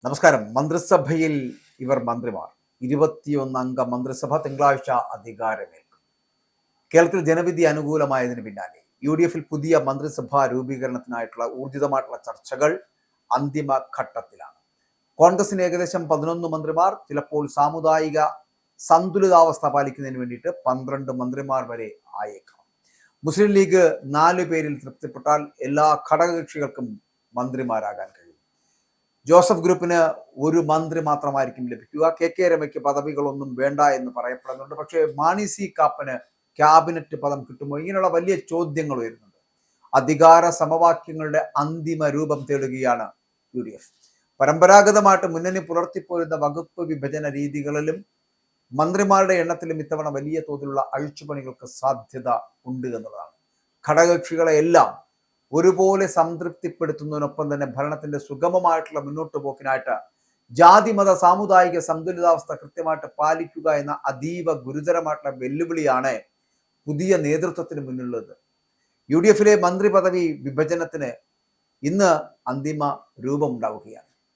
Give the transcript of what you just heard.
നമസ്കാരം. മന്ത്രിസഭയിൽ ഇവർ മന്ത്രിമാർ 21 അംഗ മന്ത്രിസഭ തിങ്കളാഴ്ച അധികാരമേൽക്കും. കേരളത്തിൽ ജനവിധി അനുകൂലമായതിന് പിന്നാലെ UDF-ൽ പുതിയ മന്ത്രിസഭാ രൂപീകരണത്തിനായിട്ടുള്ള ഊർജിതമായിട്ടുള്ള ചർച്ചകൾ അന്തിമ ഘട്ടത്തിലാണ്. കോൺഗ്രസിന് ഏകദേശം 11 മന്ത്രിമാർ, ചിലപ്പോൾ സാമുദായിക സന്തുലിതാവസ്ഥ പാലിക്കുന്നതിന് വേണ്ടിയിട്ട് 12 മന്ത്രിമാർ വരെ ആയേക്കാം. മുസ്ലിം ലീഗ് 4 പേരിൽ തൃപ്തിപ്പെട്ടാൽ എല്ലാ ഘടകകക്ഷികൾക്കും മന്ത്രിമാരാകാൻ കഴിയും. ജോസഫ് ഗ്രൂപ്പിന് ഒരു മന്ത്രി മാത്രമായിരിക്കും ലഭിക്കുക. KK രമയ്ക്ക് പദവികളൊന്നും വേണ്ട എന്ന് പറയപ്പെടുന്നുണ്ട്. പക്ഷേ മാണി സി കാപ്പന് ക്യാബിനറ്റ് പദം കിട്ടുമോ? ഇങ്ങനെയുള്ള വലിയ ചോദ്യങ്ങൾ ഉയരുന്നുണ്ട്. അധികാര സമവാക്യങ്ങളുടെ അന്തിമ രൂപം തേടുകയാണ് UDF. പരമ്പരാഗതമായിട്ട് മുന്നണി പുലർത്തിപ്പോരുന്ന വകുപ്പ് വിഭജന രീതികളിലും മന്ത്രിമാരുടെ എണ്ണത്തിലും ഇത്തവണ വലിയ തോതിലുള്ള അഴിച്ചുപണികൾക്ക് സാധ്യത ഉണ്ട് എന്നുള്ളതാണ്. ഘടകകക്ഷികളെ എല്ലാം ഒരുപോലെ സംതൃപ്തിപ്പെടുത്തുന്നതിനൊപ്പം തന്നെ ഭരണത്തിന്റെ സുഗമമായിട്ടുള്ള മുന്നോട്ട് പോക്കിനായിട്ട് ജാതി മത സാമുദായിക സന്തുലിതാവസ്ഥ കൃത്യമായിട്ട് പാലിക്കുക എന്ന അതീവ ഗുരുതരമായിട്ടുള്ള വെല്ലുവിളിയാണ് പുതിയ നേതൃത്വത്തിന് മുന്നിലുള്ളത്. UDF-ലെ മന്ത്രി പദവി വിഭജനത്തിന് ഇന്ന് അന്തിമ രൂപമുണ്ടാവുകയാണ്.